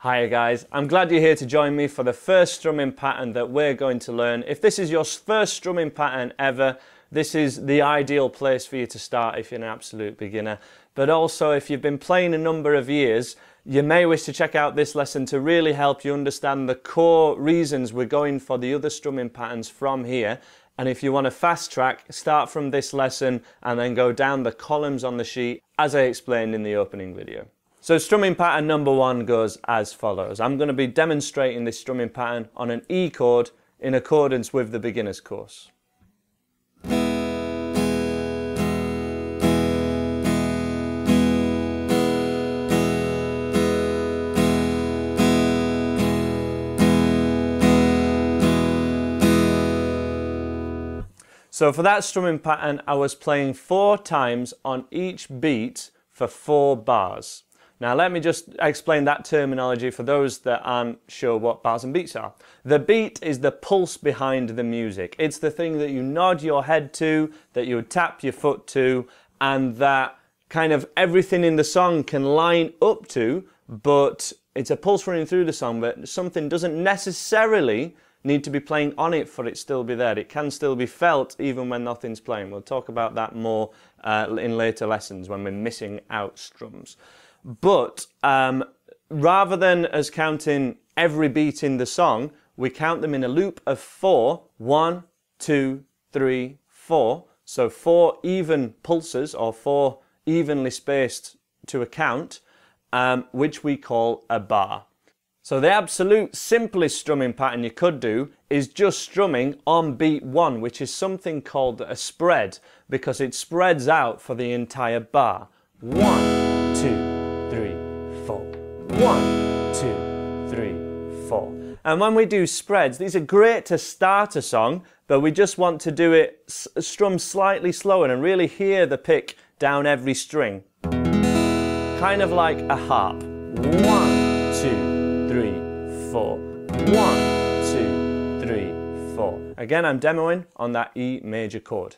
Hi guys, I'm glad you're here to join me for the first strumming pattern that we're going to learn. If this is your first strumming pattern ever, this is the ideal place for you to start if you're an absolute beginner. But also if you've been playing a number of years, you may wish to check out this lesson to really help you understand the core reasons we're going for the other strumming patterns from here. And if you want to fast track, start from this lesson and then go down the columns on the sheet as I explained in the opening video. So strumming pattern number one goes as follows. I'm going to be demonstrating this strumming pattern on an E chord in accordance with the beginner's course. So for that strumming pattern, I was playing 4 times on each beat for 4 bars. Now let me just explain that terminology for those that aren't sure what bars and beats are. The beat is the pulse behind the music. It's the thing that you nod your head to, that you would tap your foot to, and that kind of everything in the song can line up to, but it's a pulse running through the song, but something doesn't necessarily need to be playing on it for it still be there. It can still be felt even when nothing's playing. We'll talk about that more in later lessons when we're missing out strums. But rather than us counting every beat in the song, we count them in a loop of 4. 1, 2, 3, 4. So 4 even pulses, or 4 evenly spaced to a count, which we call a bar. So the absolute simplest strumming pattern you could do is just strumming on beat 1, which is something called a spread, because it spreads out for the entire bar. 1, 2, 3, 4. 1, 2, 3, 4. And when we do spreads, these are great to start a song, but we just want to do it strum slightly slower and really hear the pick down every string. Kind of like a harp. 1, 2, 3, 4. 1, 2, 3, 4. Again, I'm demoing on that E major chord.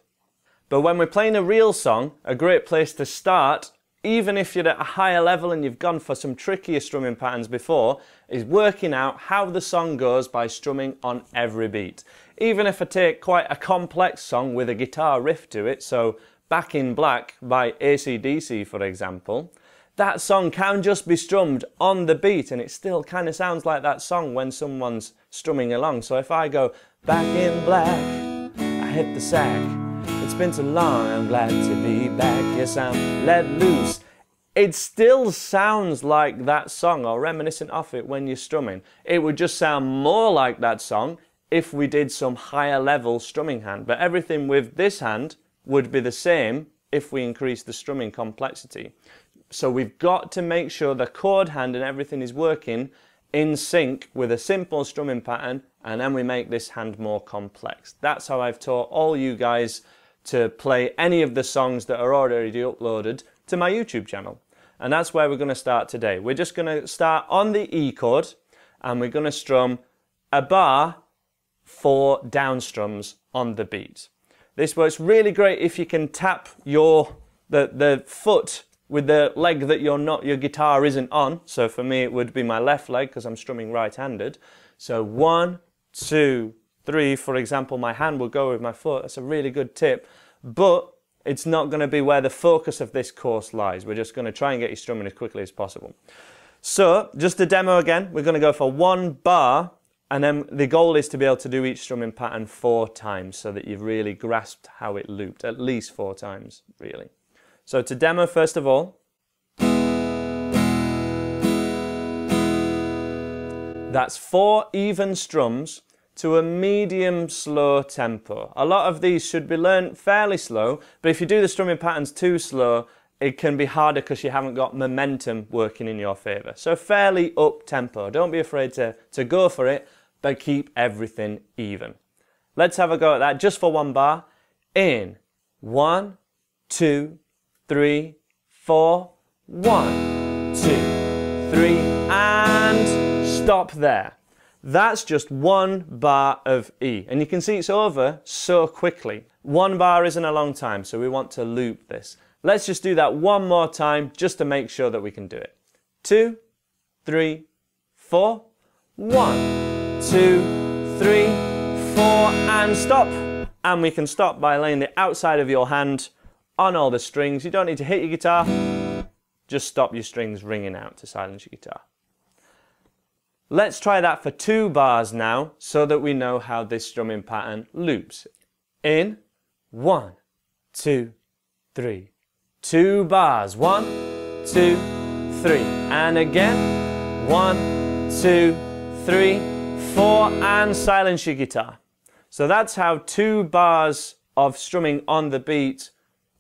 But when we're playing a real song, a great place to start, even if you're at a higher level and you've gone for some trickier strumming patterns before, is working out how the song goes by strumming on every beat. Even if I take quite a complex song with a guitar riff to it, so Back in Black by AC/DC for example, that song can just be strummed on the beat and it still kind of sounds like that song when someone's strumming along. So if I go, back in black, I hit the sack, it's been so long, I'm glad to be back, yes I'm let loose. It still sounds like that song or reminiscent of it when you're strumming. It would just sound more like that song if we did some higher level strumming hand. But everything with this hand would be the same if we increase the strumming complexity. So we've got to make sure the chord hand and everything is working in sync with a simple strumming pattern, and then we make this hand more complex. That's how I've taught all you guys to play any of the songs that are already uploaded to my YouTube channel. And that's where we're going to start today. We're just going to start on the E chord and we're going to strum a bar, 4 down strums on the beat. This works really great if you can tap the foot with the leg that your guitar isn't on. So for me it would be my left leg because I'm strumming right-handed. So 1, 2, 3, for example, my hand will go with my foot. That's a really good tip, but it's not going to be where the focus of this course lies. We're just going to try and get you strumming as quickly as possible. So just to demo again, we're going to go for 1 bar, and then the goal is to be able to do each strumming pattern 4 times so that you've really grasped how it looped, at least 4 times, really. So to demo, first of all, that's 4 even strums to a medium slow tempo. A lot of these should be learned fairly slow, but if you do the strumming patterns too slow, it can be harder because you haven't got momentum working in your favour. So fairly up tempo. Don't be afraid to go for it, but keep everything even. Let's have a go at that just for 1 bar. In 1, 2, 3, 4, 1, 2, 3, and stop there. That's just 1 bar of E, and you can see it's over so quickly. 1 bar isn't a long time, so we want to loop this. Let's just do that one more time just to make sure that we can do it. 2, 3, 4. 1, 2, 3, 4, and stop. And we can stop by laying the outside of your hand on all the strings. You don't need to hit your guitar, just stop your strings ringing out to silence your guitar. Let's try that for 2 bars now, so that we know how this strumming pattern loops. In 1, 2, 3. 2 bars. 1, 2, 3. And again. 1, 2, 3, 4, and silence your guitar. So that's how 2 bars of strumming on the beat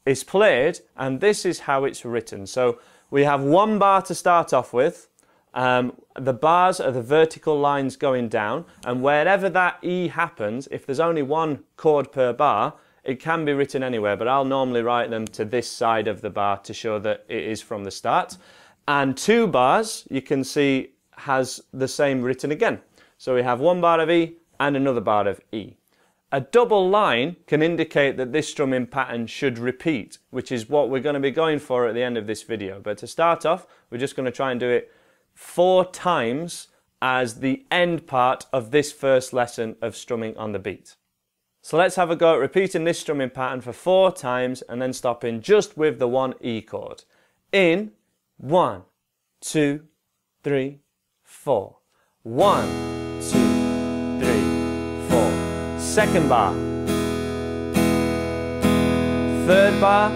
is played, and this is how it's written. So we have 1 bar to start off with. The bars are the vertical lines going down, and wherever that E happens, if there's only 1 chord per bar, it can be written anywhere, but I'll normally write them to this side of the bar to show that it is from the start. And 2 bars, you can see, has the same written again. So we have 1 bar of E and another bar of E. A double line can indicate that this strumming pattern should repeat, which is what we're going to be going for at the end of this video. But to start off, we're just going to try and do it 4 times as the end part of this first lesson of strumming on the beat. So let's have a go at repeating this strumming pattern for 4 times and then stopping just with the 1 E chord. In 1, 2, 3, 4. 1, 2, 3, 4. Second bar. Third bar.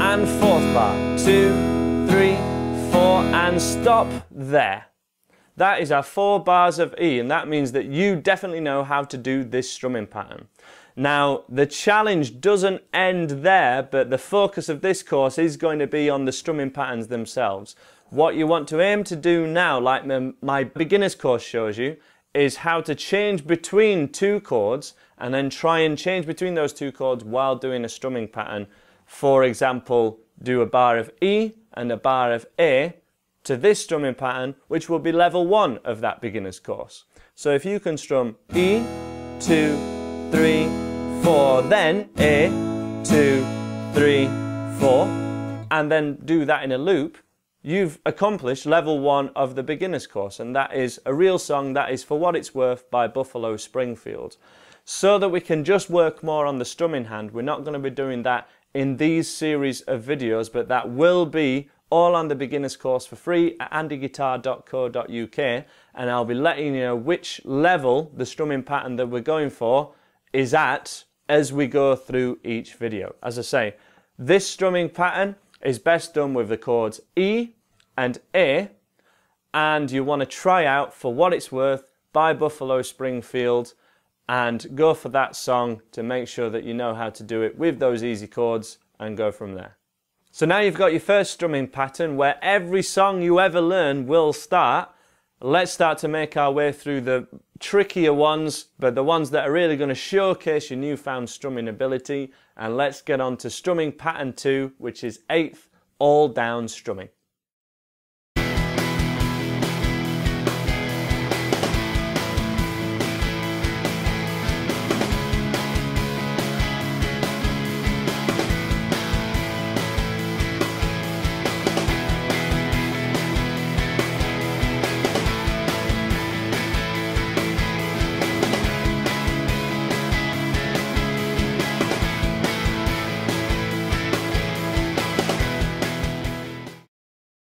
And 4th bar. 2, 3, 4, and stop there. That is our 4 bars of E, and that means that you definitely know how to do this strumming pattern. Now, the challenge doesn't end there, but the focus of this course is going to be on the strumming patterns themselves. What you want to aim to do now, like my beginner's course shows you, is how to change between 2 chords and then try and change between those 2 chords while doing a strumming pattern. For example, do a bar of E and a bar of A to this strumming pattern, which will be level 1 of that beginner's course. So if you can strum E, 2, 3, 4, then A, 2, 3, 4, and then do that in a loop, you've accomplished level 1 of the beginner's course, and that is a real song that is For What It's Worth by Buffalo Springfield. So that we can just work more on the strumming hand, we're not going to be doing that in these series of videos, but that will be all on the beginner's course for free at andyguitar.co.uk, and I'll be letting you know which level the strumming pattern that we're going for is at as we go through each video. As I say, this strumming pattern is best done with the chords E and A, and you want to try out For What It's Worth by Buffalo Springfield and go for that song to make sure that you know how to do it with those easy chords and go from there. So now you've got your first strumming pattern where every song you ever learn will start. Let's start to make our way through the trickier ones, but the ones that are really going to showcase your newfound strumming ability. And let's get on to strumming pattern 2, which is 8th all down strumming.